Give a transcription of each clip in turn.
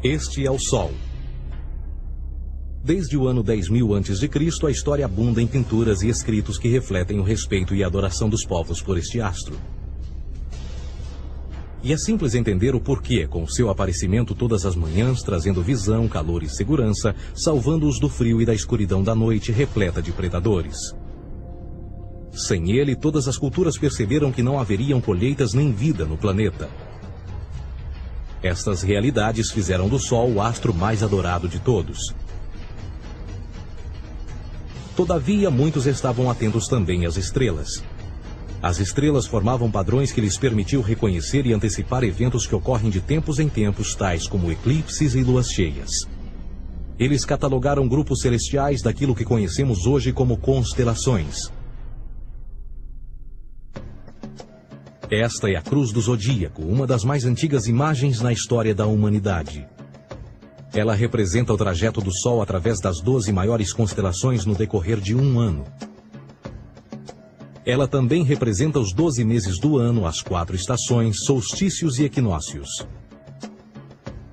Este é o Sol. Desde o ano 10.000 a.C., a história abunda em pinturas e escritos que refletem o respeito e a adoração dos povos por este astro. E é simples entender o porquê, com seu aparecimento todas as manhãs, trazendo visão, calor e segurança, salvando-os do frio e da escuridão da noite repleta de predadores. Sem ele, todas as culturas perceberam que não haveriam colheitas nem vida no planeta. Estas realidades fizeram do Sol o astro mais adorado de todos. Todavia, muitos estavam atentos também às estrelas. As estrelas formavam padrões que lhes permitiam reconhecer e antecipar eventos que ocorrem de tempos em tempos, tais como eclipses e luas cheias. Eles catalogaram grupos celestiais daquilo que conhecemos hoje como constelações. Esta é a Cruz do Zodíaco, uma das mais antigas imagens na história da humanidade. Ela representa o trajeto do Sol através das 12 maiores constelações no decorrer de um ano. Ela também representa os 12 meses do ano, as 4 estações, solstícios e equinócios.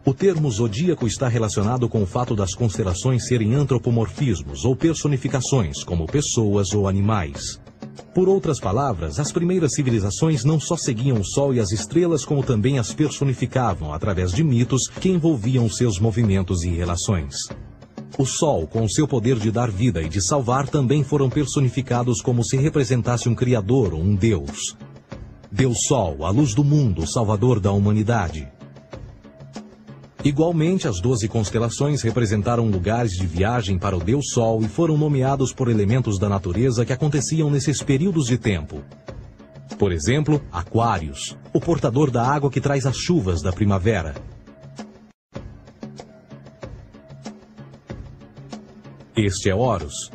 O termo zodíaco está relacionado com o fato das constelações serem antropomorfismos ou personificações, como pessoas ou animais. Por outras palavras, as primeiras civilizações não só seguiam o Sol e as estrelas, como também as personificavam através de mitos que envolviam seus movimentos e relações. O Sol, com seu poder de dar vida e de salvar, também foram personificados como se representasse um criador ou um Deus. Deus Sol, a luz do mundo, o salvador da humanidade. Igualmente, as 12 constelações representaram lugares de viagem para o Deus Sol e foram nomeados por elementos da natureza que aconteciam nesses períodos de tempo. Por exemplo, Aquários, o portador da água que traz as chuvas da primavera. Este é Horus.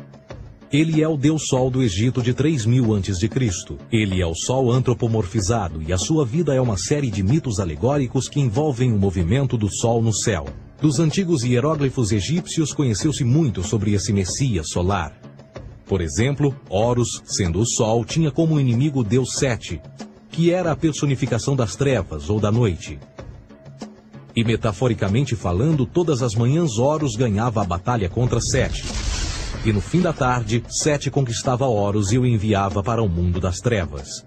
Ele é o Deus Sol do Egito de 3.000 a.C. Ele é o Sol antropomorfizado e a sua vida é uma série de mitos alegóricos que envolvem o movimento do Sol no céu. Dos antigos hieróglifos egípcios conheceu-se muito sobre esse Messias solar. Por exemplo, Horus, sendo o Sol, tinha como inimigo o Deus Sete, que era a personificação das trevas ou da noite. E metaforicamente falando, todas as manhãs Horus ganhava a batalha contra Sete. E no fim da tarde, Sete conquistava Horus e o enviava para o mundo das trevas.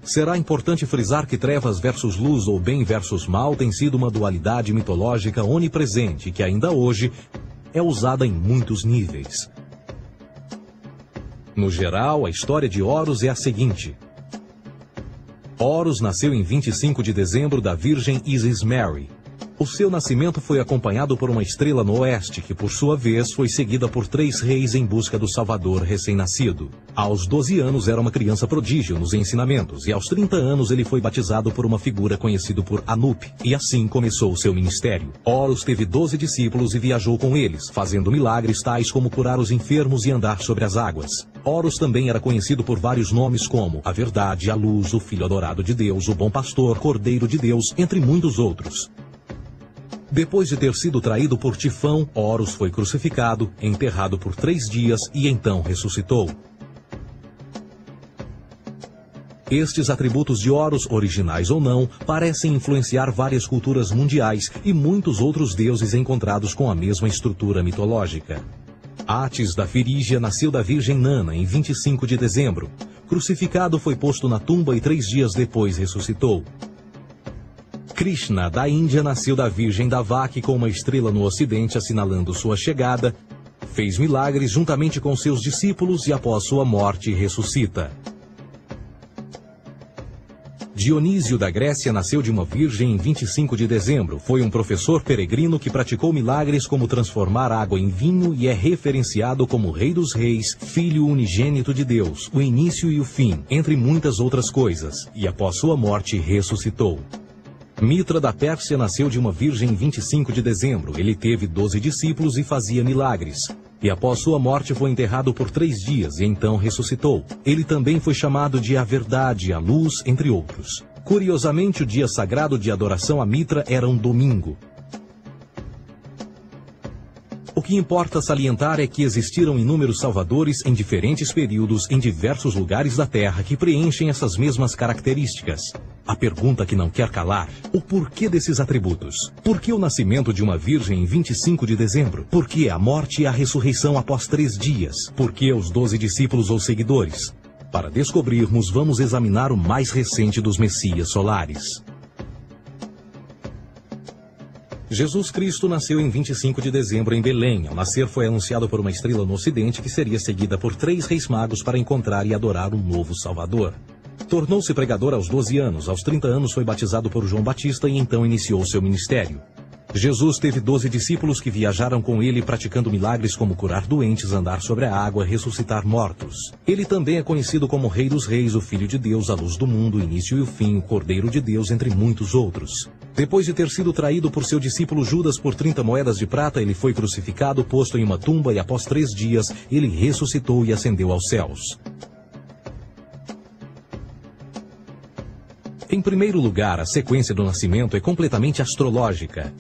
Será importante frisar que trevas versus luz ou bem versus mal tem sido uma dualidade mitológica onipresente que ainda hoje é usada em muitos níveis. No geral, a história de Horus é a seguinte. Horus nasceu em 25 de dezembro da Virgem Isis Mary. O seu nascimento foi acompanhado por uma estrela no oeste, que por sua vez foi seguida por 3 reis em busca do Salvador recém-nascido. Aos 12 anos era uma criança prodígio nos ensinamentos, e aos 30 anos ele foi batizado por uma figura conhecida por Anup, e assim começou o seu ministério. Horus teve 12 discípulos e viajou com eles, fazendo milagres tais como curar os enfermos e andar sobre as águas. Horus também era conhecido por vários nomes como a Verdade, a Luz, o Filho Adorado de Deus, o Bom Pastor, Cordeiro de Deus, entre muitos outros. Depois de ter sido traído por Tifão, Horus foi crucificado, enterrado por 3 dias e então ressuscitou. Estes atributos de Horus, originais ou não, parecem influenciar várias culturas mundiais e muitos outros deuses encontrados com a mesma estrutura mitológica. Atis da Firígia nasceu da Virgem Nana em 25 de dezembro. Crucificado, foi posto na tumba e 3 dias depois ressuscitou. Krishna, da Índia, nasceu da Virgem Davaki com uma estrela no ocidente assinalando sua chegada, fez milagres juntamente com seus discípulos e após sua morte ressuscita. Dionísio da Grécia nasceu de uma virgem em 25 de dezembro. Foi um professor peregrino que praticou milagres como transformar água em vinho e é referenciado como Rei dos Reis, Filho unigênito de Deus, o início e o fim, entre muitas outras coisas, e após sua morte ressuscitou. Mitra da Pérsia nasceu de uma virgem em 25 de dezembro. Ele teve 12 discípulos e fazia milagres. E após sua morte foi enterrado por 3 dias e então ressuscitou. Ele também foi chamado de a Verdade, a Luz, entre outros. Curiosamente, o dia sagrado de adoração a Mitra era um domingo. O que importa salientar é que existiram inúmeros salvadores em diferentes períodos em diversos lugares da Terra que preenchem essas mesmas características. A pergunta que não quer calar: o porquê desses atributos? Por que o nascimento de uma virgem em 25 de dezembro? Por que a morte e a ressurreição após 3 dias? Por que os 12 discípulos ou seguidores? Para descobrirmos, vamos examinar o mais recente dos Messias solares. Jesus Cristo nasceu em 25 de dezembro em Belém. Ao nascer foi anunciado por uma estrela no ocidente que seria seguida por 3 reis magos para encontrar e adorar um novo Salvador. Tornou-se pregador aos 12 anos. Aos 30 anos foi batizado por João Batista e então iniciou seu ministério. Jesus teve 12 discípulos que viajaram com ele praticando milagres como curar doentes, andar sobre a água, ressuscitar mortos. Ele também é conhecido como Rei dos Reis, o Filho de Deus, a luz do mundo, o início e o fim, o Cordeiro de Deus, entre muitos outros. Depois de ter sido traído por seu discípulo Judas por 30 moedas de prata, ele foi crucificado, posto em uma tumba e após 3 dias ele ressuscitou e ascendeu aos céus. Em primeiro lugar, a sequência do nascimento é completamente astrológica.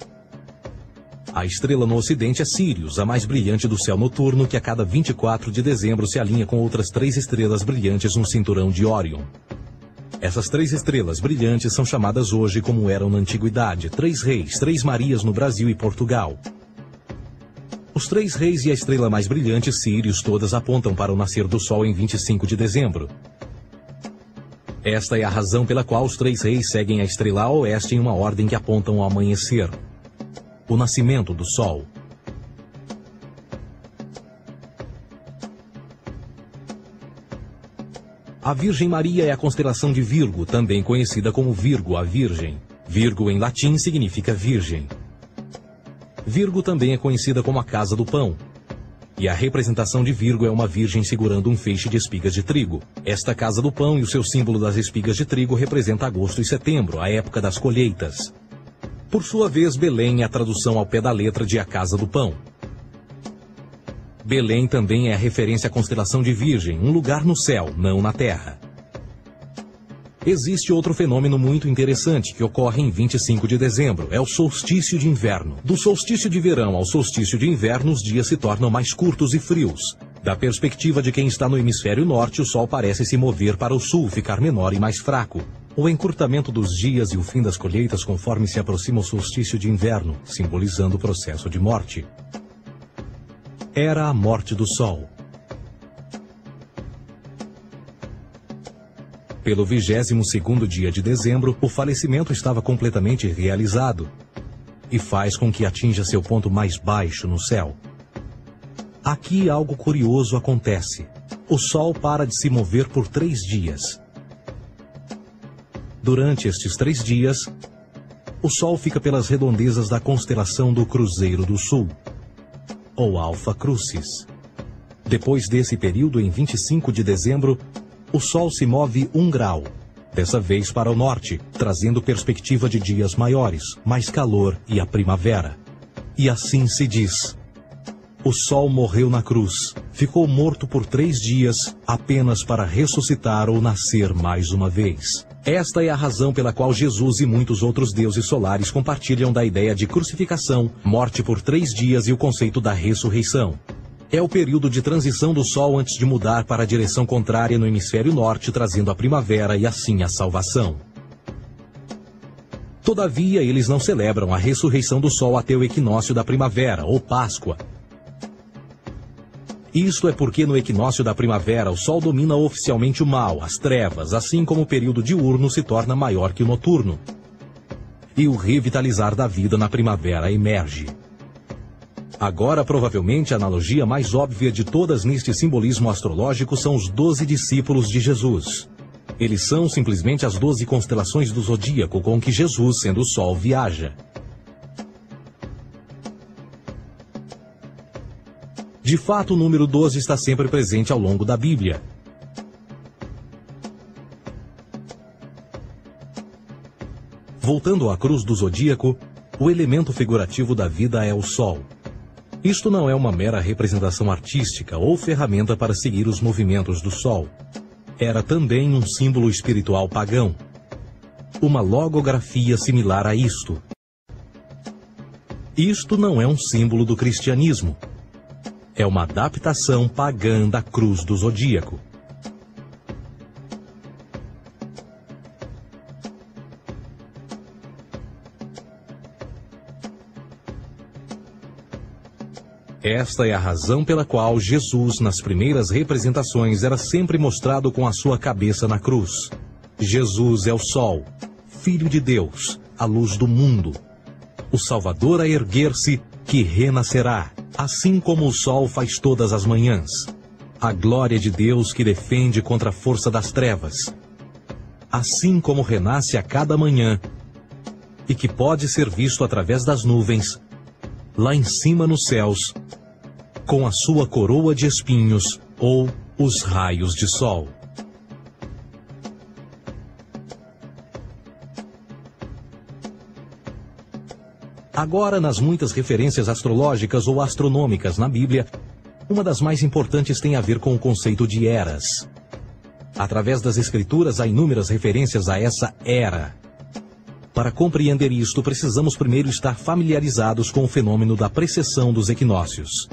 A estrela no ocidente é Sírius, a mais brilhante do céu noturno, que a cada 24 de dezembro se alinha com outras 3 estrelas brilhantes no cinturão de Órion. Essas 3 estrelas brilhantes são chamadas hoje, como eram na antiguidade, 3 reis, 3 Marias no Brasil e Portugal. Os 3 reis e a estrela mais brilhante, Sírius, todas apontam para o nascer do Sol em 25 de dezembro. Esta é a razão pela qual os 3 reis seguem a estrela a oeste em uma ordem que apontam ao amanhecer. O nascimento do Sol. A Virgem Maria é a constelação de Virgo, também conhecida como Virgo, a Virgem. Virgo em latim significa virgem. Virgo também é conhecida como a casa do pão. E a representação de Virgo é uma virgem segurando um feixe de espigas de trigo. Esta casa do pão e o seu símbolo das espigas de trigo representa agosto e setembro, a época das colheitas. Por sua vez, Belém é a tradução ao pé da letra de a casa do pão. Belém também é a referência à constelação de Virgem, um lugar no céu, não na terra. Existe outro fenômeno muito interessante que ocorre em 25 de dezembro, é o solstício de inverno. Do solstício de verão ao solstício de inverno, os dias se tornam mais curtos e frios. Da perspectiva de quem está no hemisfério norte, o Sol parece se mover para o sul, ficar menor e mais fraco. O encurtamento dos dias e o fim das colheitas conforme se aproxima o solstício de inverno, simbolizando o processo de morte. Era a morte do Sol. Pelo 22º dia de dezembro, o falecimento estava completamente realizado e faz com que atinja seu ponto mais baixo no céu. Aqui algo curioso acontece. O Sol para de se mover por 3 dias. Durante estes 3 dias, o Sol fica pelas redondezas da constelação do Cruzeiro do Sul, ou Alfa Crucis. Depois desse período, em 25 de dezembro, o Sol se move 1 grau, dessa vez para o norte, trazendo perspectiva de dias maiores, mais calor e a primavera. E assim se diz: o Sol morreu na cruz, ficou morto por 3 dias, apenas para ressuscitar ou nascer mais uma vez. Esta é a razão pela qual Jesus e muitos outros deuses solares compartilham da ideia de crucificação, morte por 3 dias e o conceito da ressurreição. É o período de transição do Sol antes de mudar para a direção contrária no hemisfério norte, trazendo a primavera e assim a salvação. Todavia, eles não celebram a ressurreição do Sol até o equinócio da primavera, ou Páscoa. Isto é porque no equinócio da primavera o Sol domina oficialmente o mal, as trevas, assim como o período diurno se torna maior que o noturno. E o revitalizar da vida na primavera emerge. Agora, provavelmente, a analogia mais óbvia de todas neste simbolismo astrológico são os 12 discípulos de Jesus. Eles são simplesmente as 12 constelações do zodíaco com que Jesus, sendo o Sol, viaja. De fato, o número 12 está sempre presente ao longo da Bíblia. Voltando à cruz do zodíaco, o elemento figurativo da vida é o Sol. Isto não é uma mera representação artística ou ferramenta para seguir os movimentos do Sol. Era também um símbolo espiritual pagão. Uma logografia similar a isto. Isto não é um símbolo do cristianismo. É uma adaptação pagã da cruz do zodíaco. Esta é a razão pela qual Jesus, nas primeiras representações, era sempre mostrado com a sua cabeça na cruz. Jesus é o Sol, Filho de Deus, a luz do mundo. O Salvador a erguer-se, que renascerá, assim como o sol faz todas as manhãs. A glória de Deus que defende contra a força das trevas. Assim como renasce a cada manhã, e que pode ser visto através das nuvens, lá em cima nos céus, com a sua coroa de espinhos ou os raios de sol. Agora, nas muitas referências astrológicas ou astronômicas na Bíblia, uma das mais importantes tem a ver com o conceito de eras. Através das Escrituras há inúmeras referências a essa era. Para compreender isto, precisamos primeiro estar familiarizados com o fenômeno da precessão dos equinócios.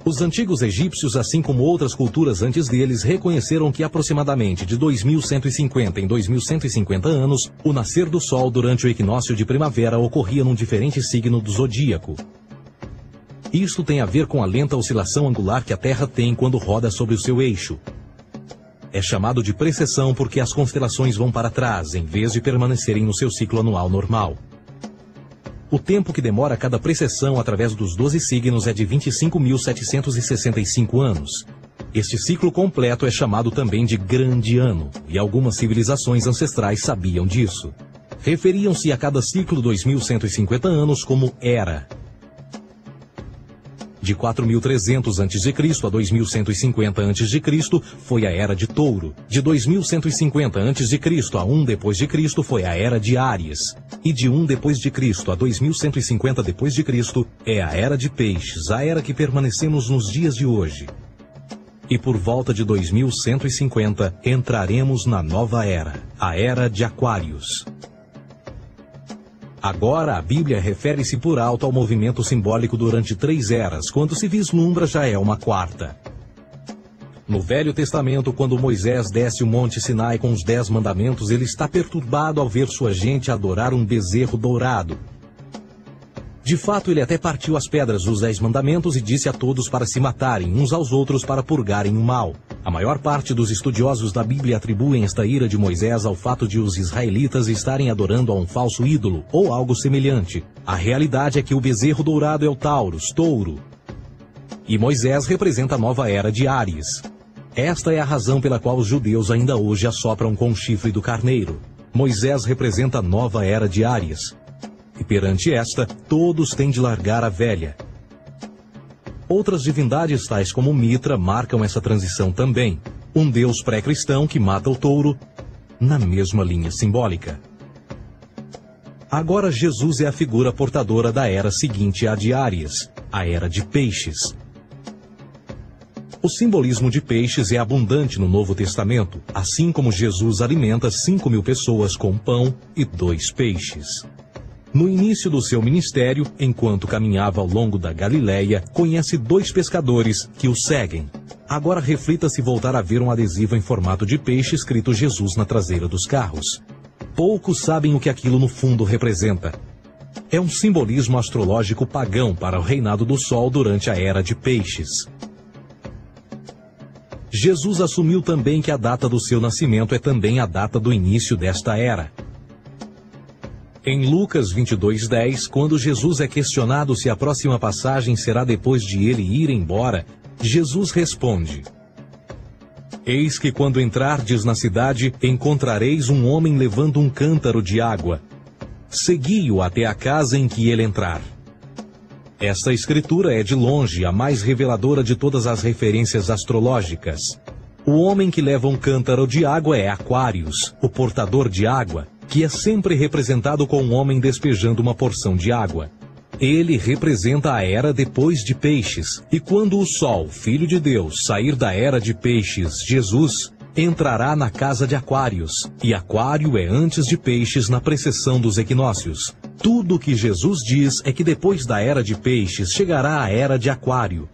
Os antigos egípcios, assim como outras culturas antes deles, reconheceram que aproximadamente de 2150 em 2150 anos, o nascer do Sol durante o equinócio de primavera ocorria num diferente signo do zodíaco. Isto tem a ver com a lenta oscilação angular que a Terra tem quando roda sobre o seu eixo. É chamado de precessão porque as constelações vão para trás, em vez de permanecerem no seu ciclo anual normal. O tempo que demora cada precessão através dos 12 signos é de 25.765 anos. Este ciclo completo é chamado também de Grande Ano, e algumas civilizações ancestrais sabiam disso. Referiam-se a cada ciclo 2150 anos como Era. De 4.300 a.C. a 2.150 a.C. foi a Era de Touro. De 2.150 a.C. a 1 d.C. foi a Era de Áries. E de 1 d.C. a 2.150 d.C. é a Era de Peixes, a era que permanecemos nos dias de hoje. E por volta de 2150 entraremos na nova era, a Era de Aquários. Agora, a Bíblia refere-se por alto ao movimento simbólico durante 3 eras, quando se vislumbra já é uma quarta. No Velho Testamento, quando Moisés desce o Monte Sinai com os 10 mandamentos, ele está perturbado ao ver sua gente adorar um bezerro dourado. De fato, ele até partiu as pedras dos 10 mandamentos e disse a todos para se matarem uns aos outros para purgarem o mal. A maior parte dos estudiosos da Bíblia atribuem esta ira de Moisés ao fato de os israelitas estarem adorando a um falso ídolo ou algo semelhante. A realidade é que o bezerro dourado é o Taurus, touro. E Moisés representa a nova era de Áries. Esta é a razão pela qual os judeus ainda hoje assopram com o chifre do carneiro. Moisés representa a nova era de Áries. E perante esta, todos têm de largar a velha. Outras divindades, tais como Mitra, marcam essa transição também. Um deus pré-cristão que mata o touro, na mesma linha simbólica. Agora Jesus é a figura portadora da era seguinte à de Áries, a era de Peixes. O simbolismo de peixes é abundante no Novo Testamento, assim como Jesus alimenta 5.000 pessoas com pão e 2 peixes. No início do seu ministério, enquanto caminhava ao longo da Galileia, conhece 2 pescadores que o seguem. Agora reflita se voltar a ver um adesivo em formato de peixe escrito Jesus na traseira dos carros. Poucos sabem o que aquilo no fundo representa. É um simbolismo astrológico pagão para o reinado do Sol durante a Era de Peixes. Jesus assumiu também que a data do seu nascimento é também a data do início desta era. Em Lucas 22:10, quando Jesus é questionado se a próxima passagem será depois de ele ir embora, Jesus responde: Eis que quando entrardes na cidade, encontrareis um homem levando um cântaro de água. Segui-o até a casa em que ele entrar. Esta escritura é de longe a mais reveladora de todas as referências astrológicas. O homem que leva um cântaro de água é Aquários, o portador de água, que é sempre representado com um homem despejando uma porção de água. Ele representa a era depois de Peixes, e quando o Sol, Filho de Deus, sair da era de Peixes, Jesus, entrará na casa de Aquários, e Aquário é antes de Peixes na precessão dos equinócios. Tudo o que Jesus diz é que depois da era de Peixes chegará a era de Aquário.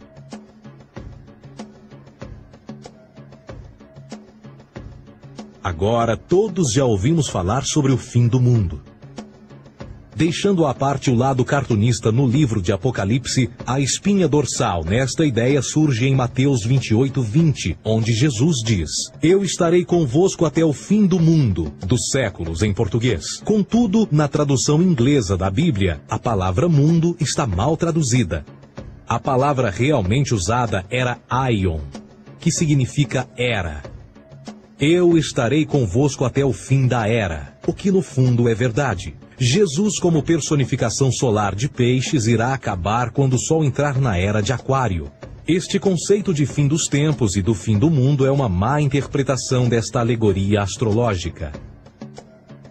Agora todos já ouvimos falar sobre o fim do mundo. Deixando à parte o lado cartunista no livro de Apocalipse, a espinha dorsal nesta ideia surge em Mateus 28:20, onde Jesus diz: Eu estarei convosco até o fim do mundo, dos séculos em português. Contudo, na tradução inglesa da Bíblia, a palavra mundo está mal traduzida. A palavra realmente usada era aion, que significa era. Eu estarei convosco até o fim da era, o que no fundo é verdade. Jesus, como personificação solar de peixes, irá acabar quando o Sol entrar na era de Aquário. Este conceito de fim dos tempos e do fim do mundo é uma má interpretação desta alegoria astrológica.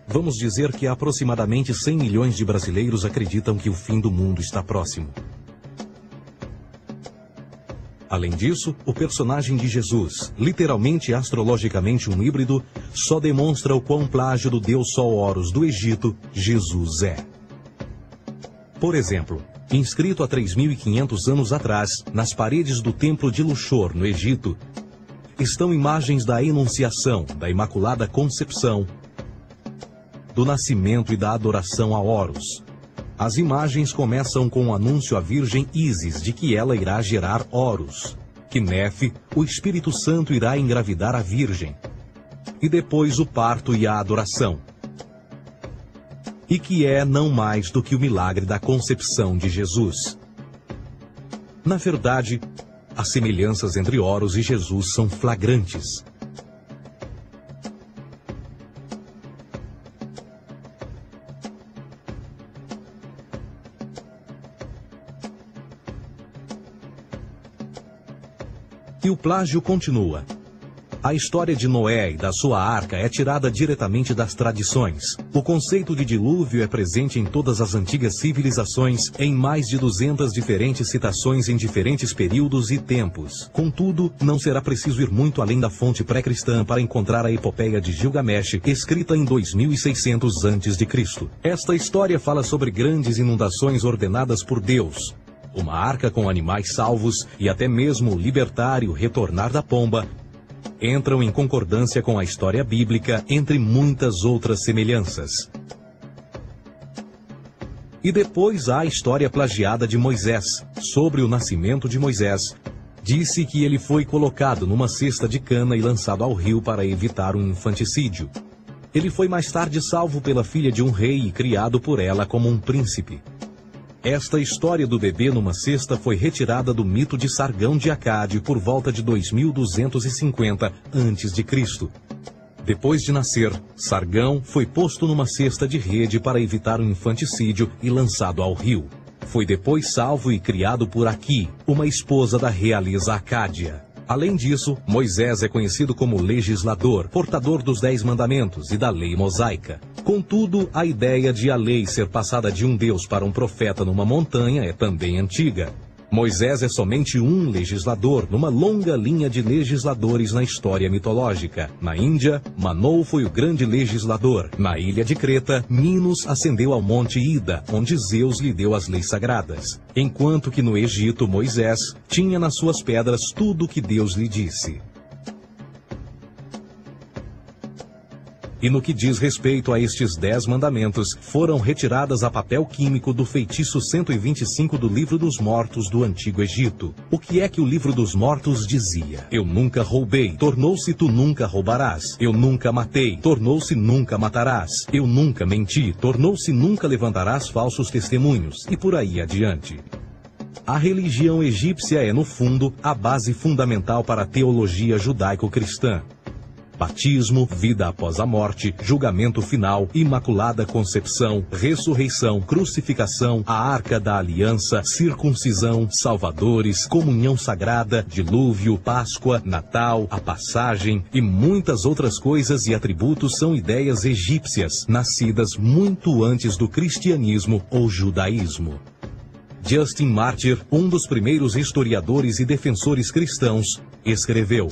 Vamos dizer que aproximadamente 100 milhões de brasileiros acreditam que o fim do mundo está próximo. Além disso, o personagem de Jesus, literalmente e astrologicamente um híbrido, só demonstra o quão plágio do deus Sol Horus do Egito, Jesus é. Por exemplo, inscrito há 3.500 anos atrás, nas paredes do templo de Luxor, no Egito, estão imagens da Enunciação, da Imaculada Concepção, do nascimento e da adoração a Horus. As imagens começam com o anúncio à Virgem Ísis de que ela irá gerar Horus, que Nefe, o Espírito Santo, irá engravidar a Virgem, e depois o parto e a adoração, e que é não mais do que o milagre da concepção de Jesus. Na verdade, as semelhanças entre Horus e Jesus são flagrantes. E o plágio continua. A história de Noé e da sua arca é tirada diretamente das tradições. O conceito de dilúvio é presente em todas as antigas civilizações, em mais de 200 diferentes citações em diferentes períodos e tempos. Contudo, não será preciso ir muito além da fonte pré-cristã para encontrar a epopeia de Gilgamesh, escrita em 2600 a.C. Esta história fala sobre grandes inundações ordenadas por Deus, uma arca com animais salvos e até mesmo o libertário retornar da pomba, entram em concordância com a história bíblica, entre muitas outras semelhanças. E depois há a história plagiada de Moisés. Sobre o nascimento de Moisés, disse que ele foi colocado numa cesta de cana e lançado ao rio para evitar um infanticídio. Ele foi mais tarde salvo pela filha de um rei e criado por ela como um príncipe. Esta história do bebê numa cesta foi retirada do mito de Sargão de Acade por volta de 2250 a.C. Depois de nascer, Sargão foi posto numa cesta de rede para evitar um infanticídio e lançado ao rio. Foi depois salvo e criado por Aqui, uma esposa da realeza Acádia. Além disso, Moisés é conhecido como legislador, portador dos 10 mandamentos e da lei mosaica. Contudo, a ideia de a lei ser passada de um deus para um profeta numa montanha é também antiga. Moisés é somente um legislador numa longa linha de legisladores na história mitológica. Na Índia, Manou foi o grande legislador. Na ilha de Creta, Minos ascendeu ao monte Ida, onde Zeus lhe deu as leis sagradas. Enquanto que no Egito, Moisés tinha nas suas pedras tudo o que Deus lhe disse. E no que diz respeito a estes 10 mandamentos, foram retiradas a papel químico do feitiço 125 do Livro dos Mortos do Antigo Egito. O que é que o Livro dos Mortos dizia? Eu nunca roubei, tornou-se tu nunca roubarás. Eu nunca matei, tornou-se nunca matarás. Eu nunca menti, tornou-se nunca levantarás falsos testemunhos. E por aí adiante. A religião egípcia é, no fundo, a base fundamental para a teologia judaico-cristã. Batismo, vida após a morte, julgamento final, imaculada concepção, ressurreição, crucificação, a arca da aliança, circuncisão, salvadores, comunhão sagrada, dilúvio, Páscoa, Natal, a passagem e muitas outras coisas e atributos são ideias egípcias, nascidas muito antes do cristianismo ou judaísmo. Justin Martyr, um dos primeiros historiadores e defensores cristãos, escreveu: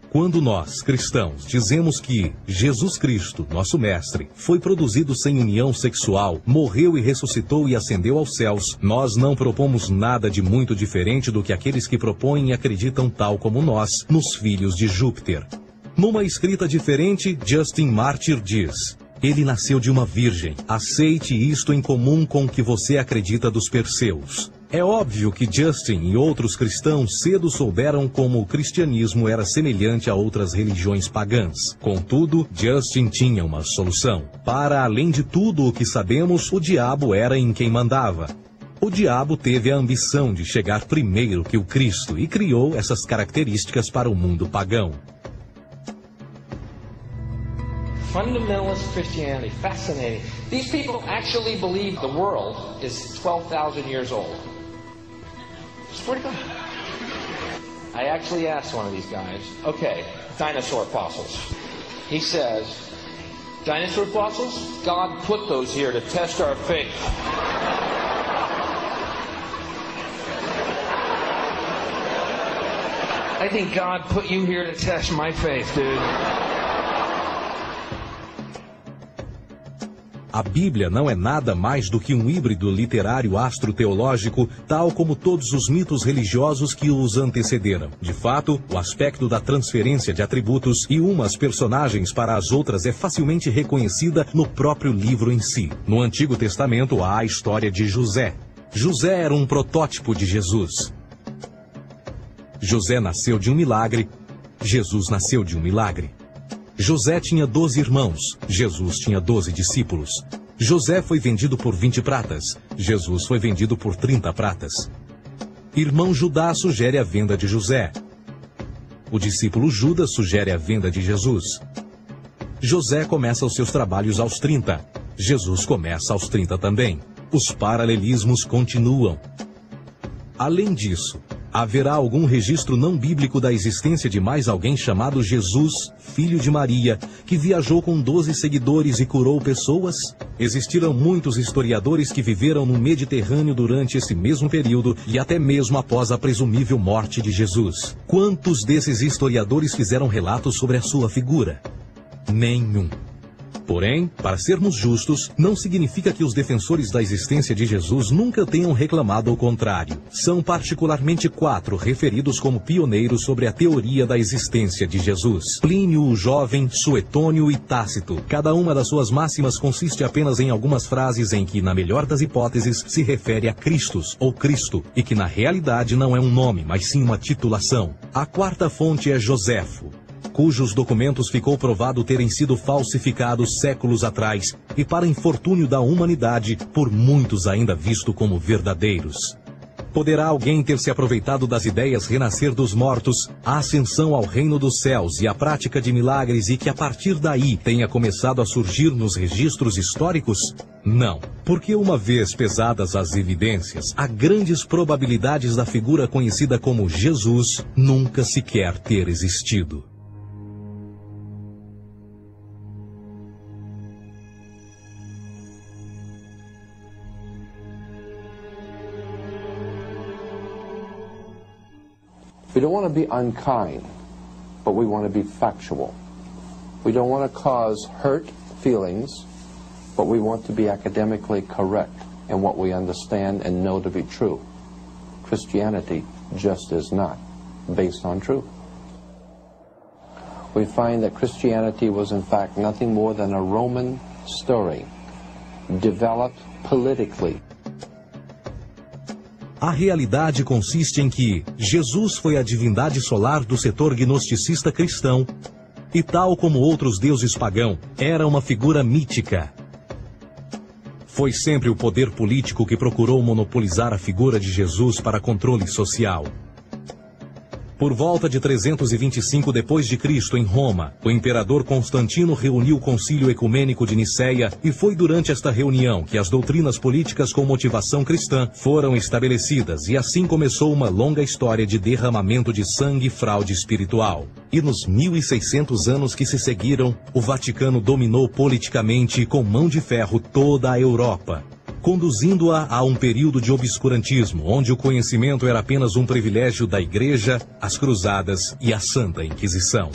quando nós, cristãos, dizemos que Jesus Cristo, nosso Mestre, foi produzido sem união sexual, morreu e ressuscitou e ascendeu aos céus, nós não propomos nada de muito diferente do que aqueles que propõem e acreditam tal como nós, nos filhos de Júpiter. Numa escrita diferente, Justin Martyr diz: ele nasceu de uma virgem. Aceite isto em comum com o que você acredita dos Perseus. É óbvio que Justin e outros cristãos cedo souberam como o cristianismo era semelhante a outras religiões pagãs. Contudo, Justin tinha uma solução. Para além de tudo o que sabemos, o diabo era em quem mandava. O diabo teve a ambição de chegar primeiro que o Cristo e criou essas características para o mundo pagão. Fundamentalist Christianity, fascinating. These people actually believe the world is 12,000 years old. Swear to God. I actually asked one of these guys, okay, dinosaur fossils. He says, dinosaur fossils? God put those here to test our faith. I think God put you here to test my faith, dude. A Bíblia não é nada mais do que um híbrido literário astroteológico, tal como todos os mitos religiosos que os antecederam. De fato, o aspecto da transferência de atributos e umas personagens para as outras é facilmente reconhecida no próprio livro em si. No Antigo Testamento há a história de José. José era um protótipo de Jesus. José nasceu de um milagre, Jesus nasceu de um milagre. José tinha 12 irmãos, Jesus tinha 12 discípulos. José foi vendido por 20 pratas, Jesus foi vendido por 30 pratas. Irmão Judá sugere a venda de José. O discípulo Judas sugere a venda de Jesus. José começa os seus trabalhos aos 30, Jesus começa aos 30 também. Os paralelismos continuam. Além disso, haverá algum registro não bíblico da existência de mais alguém chamado Jesus, filho de Maria, que viajou com 12 seguidores e curou pessoas? Existiram muitos historiadores que viveram no Mediterrâneo durante esse mesmo período e até mesmo após a presumível morte de Jesus. Quantos desses historiadores fizeram relatos sobre a sua figura? Nenhum. Porém, para sermos justos, não significa que os defensores da existência de Jesus nunca tenham reclamado o contrário. São particularmente 4 referidos como pioneiros sobre a teoria da existência de Jesus: Plínio o Jovem, Suetônio e Tácito. Cada uma das suas máximas consiste apenas em algumas frases em que, na melhor das hipóteses, se refere a Christus ou Cristo, e que na realidade não é um nome, mas sim uma titulação. A 4ª fonte é Joséfo, cujos documentos ficou provado terem sido falsificados séculos atrás e, para infortúnio da humanidade, por muitos ainda visto como verdadeiros. Poderá alguém ter se aproveitado das ideias renascer dos mortos, a ascensão ao reino dos céus e a prática de milagres e que a partir daí tenha começado a surgir nos registros históricos? Não, porque uma vez pesadas as evidências, há grandes probabilidades da figura conhecida como Jesus nunca sequer ter existido. We don't want to be unkind, but we want to be factual. We don't want to cause hurt feelings, but we want to be academically correct in what we understand and know to be true. Christianity just is not based on truth. We find that Christianity was in fact nothing more than a Roman story, developed politically. A realidade consiste em que Jesus foi a divindade solar do setor gnosticista cristão e, tal como outros deuses pagãos, era uma figura mítica. Foi sempre o poder político que procurou monopolizar a figura de Jesus para controle social. Por volta de 325 d.C., em Roma, o imperador Constantino reuniu o Concílio Ecumênico de Niceia e foi durante esta reunião que as doutrinas políticas com motivação cristã foram estabelecidas e assim começou uma longa história de derramamento de sangue e fraude espiritual. E nos 1600 anos que se seguiram, o Vaticano dominou politicamente e com mão de ferro toda a Europa, conduzindo-a a um período de obscurantismo, onde o conhecimento era apenas um privilégio da Igreja, as Cruzadas e a Santa Inquisição.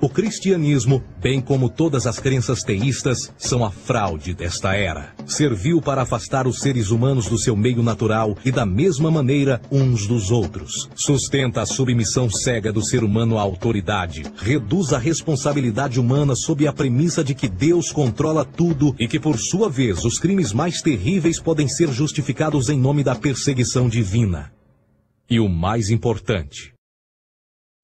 O O cristianismo, bem como todas as crenças teístas, são a fraude desta era. Serviu para afastar os seres humanos do seu meio natural e da mesma maneira uns dos outros. Sustenta a submissão cega do ser humano à autoridade. Reduz a responsabilidade humana sob a premissa de que Deus controla tudo e que, por sua vez, os crimes mais terríveis podem ser justificados em nome da perseguição divina. E o mais importante,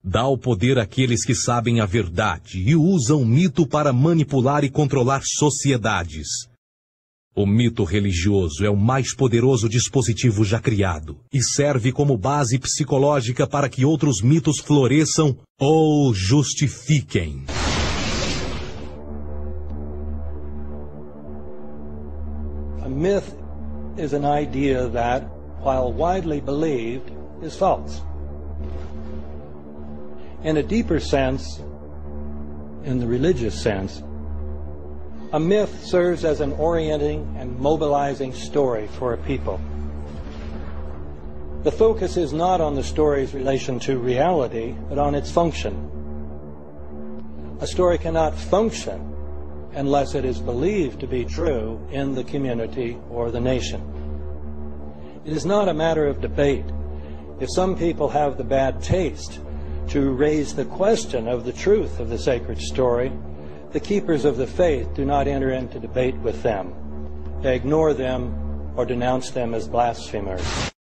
dá o poder àqueles que sabem a verdade e usam o mito para manipular e controlar sociedades. O mito religioso é o mais poderoso dispositivo já criado e serve como base psicológica para que outros mitos floresçam ou justifiquem. A myth is an idea that, while widely believed, is false. In a deeper sense, in the religious sense, a myth serves as an orienting and mobilizing story for a people. The focus is not on the story's relation to reality, but on its function. A story cannot function unless it is believed to be true in the community or the nation. It is not a matter of debate. If some people have the bad taste to raise the question of the truth of the sacred story, the keepers of the faith do not enter into debate with them. They ignore them or denounce them as blasphemers.